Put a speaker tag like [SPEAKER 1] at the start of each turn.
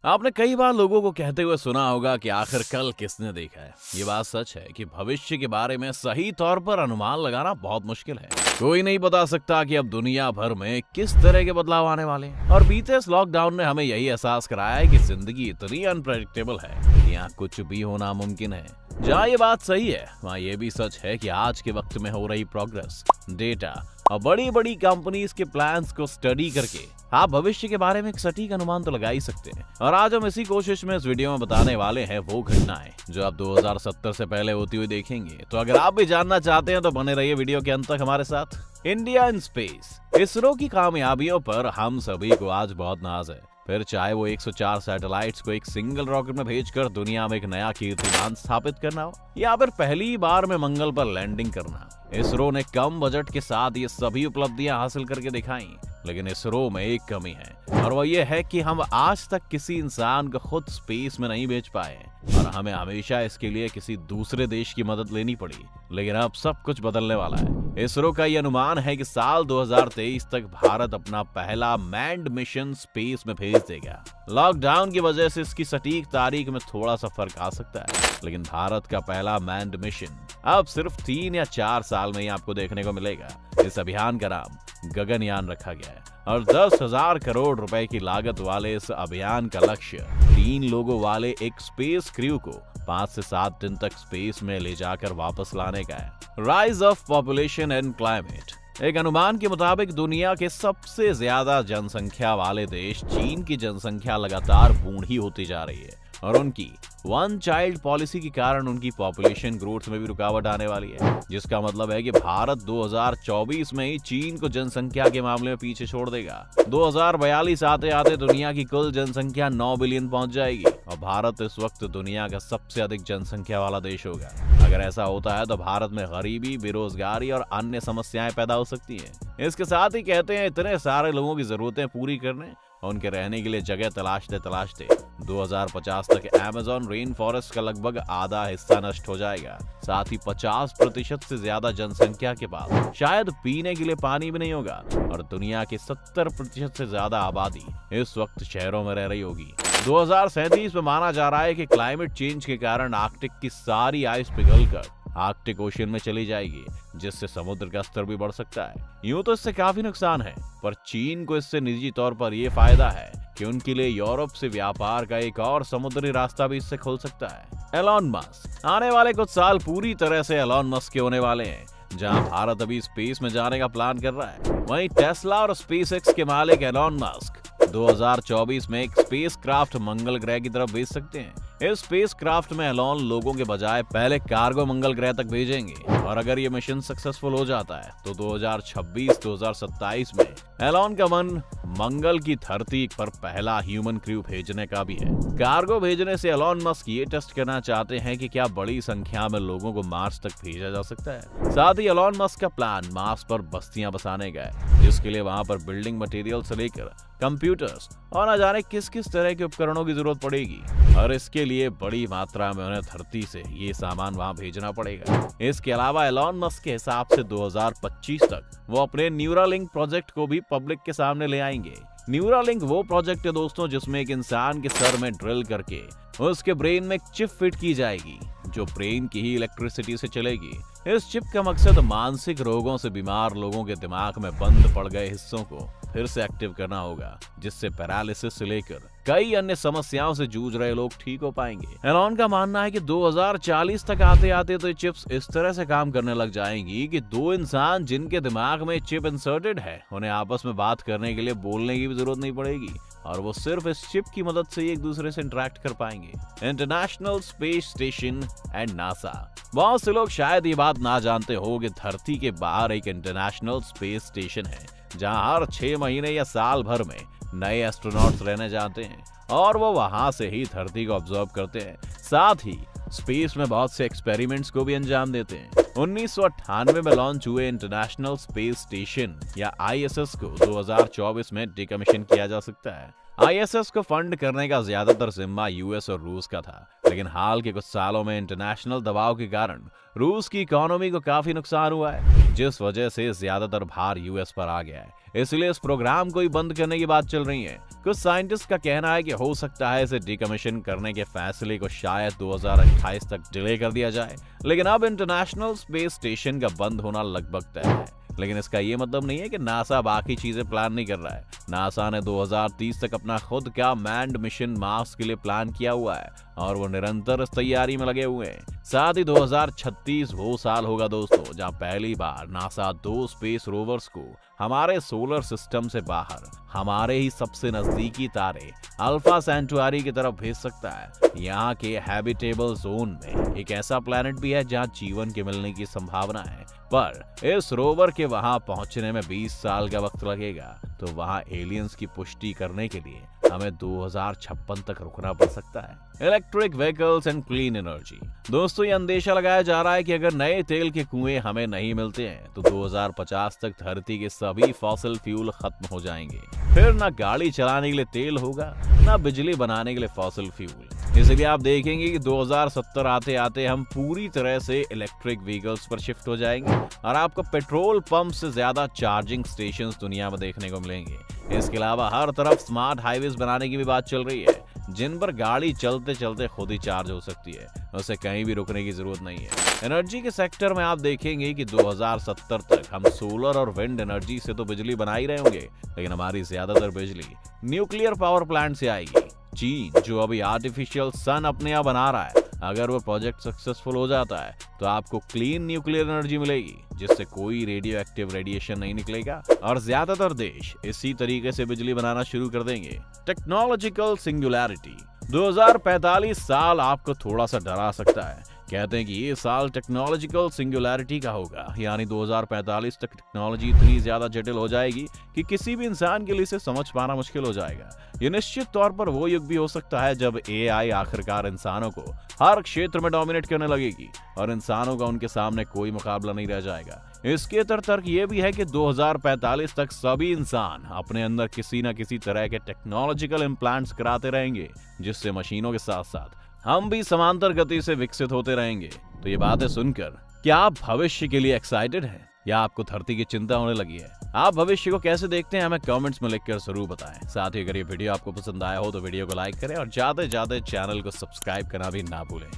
[SPEAKER 1] आपने कई बार लोगों को कहते हुए सुना होगा कि आखिर कल किसने देखा है। ये बात सच है कि भविष्य के बारे में सही तौर पर अनुमान लगाना बहुत मुश्किल है। कोई नहीं बता सकता कि अब दुनिया भर में किस तरह के बदलाव आने वाले हैं। और बीते इस लॉकडाउन ने हमें यही एहसास कराया है कि जिंदगी इतनी अनप्रेडिक्टेबल है कि यहाँ कुछ भी होना मुमकिन है। जहाँ ये बात सही है, वहाँ ये भी सच है कि आज के वक्त में हो रही प्रोग्रेस, डेटा और बड़ी बड़ी कंपनीज के प्लान्स को स्टडी करके आप भविष्य के बारे में एक सटीक अनुमान तो लगा ही सकते हैं। और आज हम इसी कोशिश में इस वीडियो में बताने वाले हैं वो घटनाएं जो आप 2070 से पहले होती हुई देखेंगे। तो अगर आप भी जानना चाहते हैं तो बने रहिए वीडियो के अंत तक हमारे साथ। इंडिया इन स्पेस, इसरो की कामयाबियों पर हम सभी को आज बहुत नाज है। फिर चाहे वो 104 सैटेलाइट्स को एक सिंगल रॉकेट में भेजकर दुनिया में एक नया कीर्तिमान स्थापित करना हो, या फिर पहली बार में मंगल पर लैंडिंग करना। इसरो ने कम बजट के साथ ये सभी उपलब्धियां हासिल करके दिखाई। लेकिन इसरो में एक कमी है, और वो ये है कि हम आज तक किसी इंसान को खुद स्पेस में नहीं भेज पाए और हमें हमेशा इसके लिए किसी दूसरे देश की मदद लेनी पड़ी। लेकिन अब सब कुछ बदलने वाला है। इसरो का ये अनुमान है कि साल 2023 तक भारत अपना पहला मैन्ड मिशन स्पेस में भेज देगा। लॉकडाउन की वजह से इसकी सटीक तारीख में थोड़ा सा फर्क आ सकता है, लेकिन भारत का पहला मैन्ड मिशन अब सिर्फ 3 या 4 साल में ही आपको देखने को मिलेगा। इस अभियान का नाम गगनयान रखा गया है और 10,000 करोड़ रुपए की लागत वाले इस अभियान का लक्ष्य 3 लोगों वाले एक स्पेस क्रू को 5 से 7 दिन तक स्पेस में ले जाकर वापस लाने का है। Rise of population and climate, एक अनुमान के मुताबिक दुनिया के सबसे ज्यादा जनसंख्या वाले देश चीन की जनसंख्या लगातार बूढ़ी होती जा रही है और उनकी वन चाइल्ड पॉलिसी के कारण उनकी पॉपुलेशन ग्रोथ में भी रुकावट आने वाली है, जिसका मतलब है कि भारत 2024 में ही चीन को जनसंख्या के मामले में पीछे छोड़ देगा। 2042 आते आते दुनिया की कुल जनसंख्या 9 बिलियन पहुंच जाएगी और भारत इस वक्त दुनिया का सबसे अधिक जनसंख्या वाला देश होगा। अगर ऐसा होता है तो भारत में गरीबी, बेरोजगारी और अन्य समस्याएं पैदा हो सकती हैं। इसके साथ ही कहते हैं इतने सारे लोगों की जरूरतें पूरी करने और उनके रहने के लिए जगह तलाशते तलाशते 2050 तक अमेज़न रेन फॉरेस्ट का लगभग आधा हिस्सा नष्ट हो जाएगा। साथ ही 50% से ज्यादा जनसंख्या के पास शायद पीने के लिए पानी भी नहीं होगा और दुनिया की 70% से ज्यादा आबादी इस वक्त शहरों में रह रही होगी। 2037 में माना जा रहा है कि क्लाइमेट चेंज के कारण आर्कटिक की सारी आइस पिघलकर आर्कटिक ओशन में चली जाएगी, जिससे समुद्र का स्तर भी बढ़ सकता है। यूं तो इससे काफी नुकसान है, पर चीन को इससे निजी तौर पर यह फायदा है कि उनके लिए यूरोप से व्यापार का एक और समुद्री रास्ता भी इससे खुल सकता है। एलॉन मस्क, आने वाले कुछ साल पूरी तरह से एलॉन मस्क के होने वाले हैं। जहां भारत अभी स्पेस में जाने का प्लान कर रहा है, वहीं टेस्ला और स्पेसएक्स के मालिक एलॉन मस्क 2024 में एक स्पेस क्राफ्ट मंगल ग्रह की तरफ भेज सकते हैं। इस स्पेस क्राफ्ट में एलॉन लोगों के बजाय पहले कार्गो मंगल ग्रह तक भेजेंगे और अगर ये मिशन सक्सेसफुल हो जाता है तो 2026-2027 में एलॉन का मन मंगल की धरती पर पहला ह्यूमन क्रू भेजने का भी है। कार्गो भेजने से एलॉन मस्क ये टेस्ट करना चाहते हैं कि क्या बड़ी संख्या में लोगों को मार्स तक भेजा जा सकता है। साथ ही एलॉन मस्क का प्लान मार्स पर बस्तियां बसाने का है, जिसके लिए वहां पर बिल्डिंग मटेरियल से लेकर कंप्यूटर्स और न जाने किस किस तरह के उपकरणों की जरूरत पड़ेगी और इसके लिए बड़ी मात्रा में उन्हें धरती से ये सामान वहां भेजना पड़ेगा। इसके अलावा एलॉन मस्क के हिसाब से 2025 तक वो अपने न्यूरालिंक प्रोजेक्ट को भी पब्लिक के सामने ले आएंगे। न्यूरालिंक वो प्रोजेक्ट है दोस्तों जिसमें एक इंसान के सर में ड्रिल करके उसके ब्रेन में एक चिप फिट की जाएगी जो ब्रेन की ही इलेक्ट्रिसिटी से चलेगी। इस चिप का मकसद मानसिक रोगों से बीमार लोगों के दिमाग में बंद पड़ गए हिस्सों को फिर से एक्टिव करना होगा, जिससे पैरालिसिस से लेकर कई अन्य समस्याओं से जूझ रहे लोग ठीक हो पाएंगे। एलॉन का मानना है कि 2040 तक आते आते तो ये चिप्स इस तरह से काम करने लग जाएंगी कि 2 इंसान जिनके दिमाग में चिप इंसर्टेड है उन्हें आपस में बात करने के लिए बोलने की भी जरूरत नहीं पड़ेगी और वो सिर्फ इस चिप की मदद से एक दूसरे से इंटरेक्ट कर पाएंगे। International space station and NASA, बहुत से लोग शायद ये बात ना जानते हो कि धरती के बाहर एक इंटरनेशनल स्पेस स्टेशन है जहां हर 6 महीने या साल भर में नए एस्ट्रोनॉट्स रहने जाते हैं और वो वहां से ही धरती को ऑब्जर्व करते हैं। साथ ही स्पेस में बहुत से एक्सपेरिमेंट्स को भी अंजाम देते हैं। 1998 में लॉन्च हुए इंटरनेशनल स्पेस स्टेशन या ISS को 2024 में डिकमीशन किया जा सकता है। आईएसएस को फंड करने का ज्यादातर जिम्मा यूएस और रूस का था, लेकिन हाल के कुछ सालों में इंटरनेशनल दबाव के कारण रूस की इकोनॉमी को काफी नुकसान हुआ है, जिस वजह से ज्यादातर भार यूएस पर आ गया है। इसलिए इस प्रोग्राम को ही बंद करने की बात चल रही है। कुछ साइंटिस्ट का कहना है कि हो सकता है इसे डिकमीशन करने के फैसले को शायद 2028 तक डिले कर दिया जाए, लेकिन अब इंटरनेशनल स्पेस स्टेशन का बंद होना लगभग तय है। लेकिन इसका ये मतलब नहीं है कि नासा बाकी चीजें प्लान नहीं कर रहा है। नासा ने 2030 तक अपना खुद का मैन्ड मिशन मार्स के लिए प्लान किया हुआ है और वो निरंतर इस तैयारी में लगे हुए हैं। साथ ही 2036 वो साल होगा दोस्तों जहां पहली बार नासा 2 स्पेस रोवर्स को हमारे सोलर सिस्टम से बाहर हमारे ही सबसे नजदीकी तारे अल्फा सेंटुआरी की तरफ भेज सकता है। यहाँ के हैबिटेबल जोन में एक ऐसा प्लैनेट भी है जहाँ जीवन के मिलने की संभावना है, पर इस रोवर के वहां पहुंचने में 20 साल का वक्त लगेगा। तो वहां एलियंस की पुष्टि करने के लिए हमें 2056 तक रुकना पड़ सकता है। Electric vehicles and clean energy. दोस्तों, ये अंदेशा लगाया जा रहा है कि अगर नए तेल के कुएं हमें नहीं मिलते हैं तो 2050 तक धरती के सभी फॉसिल फ्यूल खत्म हो जाएंगे। फिर ना गाड़ी चलाने के लिए तेल होगा, ना बिजली बनाने के लिए फॉसिल फ्यूल। इसलिए आप देखेंगे कि 2070 आते आते हम पूरी तरह से इलेक्ट्रिक व्हीकल्स पर शिफ्ट हो जाएंगे और आपको पेट्रोल पंप से ज्यादा चार्जिंग स्टेशंस दुनिया में देखने को मिलेंगे। इसके अलावा हर तरफ स्मार्ट हाईवेज बनाने की भी बात चल रही है, जिन पर गाड़ी चलते चलते खुद ही चार्ज हो सकती है, उसे कहीं भी रुकने की जरूरत नहीं है। एनर्जी के सेक्टर में आप देखेंगे कि 2070 तक हम सोलर और विंड एनर्जी से तो बिजली बना ही रहे होंगे, लेकिन हमारी ज्यादातर बिजली न्यूक्लियर पावर प्लांट से आएगी। चीन जो अभी आर्टिफिशियल सन अपने यहाँ बना रहा है, अगर वो प्रोजेक्ट सक्सेसफुल हो जाता है तो आपको क्लीन न्यूक्लियर एनर्जी मिलेगी, जिससे कोई रेडियो एक्टिव रेडिएशन नहीं निकलेगा और ज्यादातर देश इसी तरीके से बिजली बनाना शुरू कर देंगे। Technological singularity. 2045 साल आपको थोड़ा सा डरा सकता है। कहते हैं कि ये साल टेक्नोलॉजिकल सिंगुलैरिटी का होगा, यानी 2045 तक टेक्नोलॉजी इतनी ज्यादा जटिल हो जाएगी कि किसी भी इंसान के लिए इसे समझ पाना मुश्किल हो जाएगा। ये निश्चित तौर पर वो युग भी हो सकता है जब एआई आखिरकार इंसानों को हर क्षेत्र में डोमिनेट करने लगेगी और इंसानों का उनके सामने कोई मुकाबला नहीं रह जाएगा। इसके तर्क ये भी है कि 2045 तक सभी इंसान अपने अंदर किसी न किसी तरह के टेक्नोलॉजिकल इम्प्लांट्स कराते रहेंगे, जिससे मशीनों के साथ साथ हम भी समांतर गति से विकसित होते रहेंगे। तो ये बातें सुनकर क्या आप भविष्य के लिए एक्साइटेड हैं या आपको धरती की चिंता होने लगी है? आप भविष्य को कैसे देखते हैं हमें कमेंट्स में लिखकर जरूर बताएं। साथ ही अगर ये वीडियो आपको पसंद आया हो तो वीडियो को लाइक करें और ज्यादा से ज्यादा चैनल को सब्सक्राइब करना भी ना भूलें।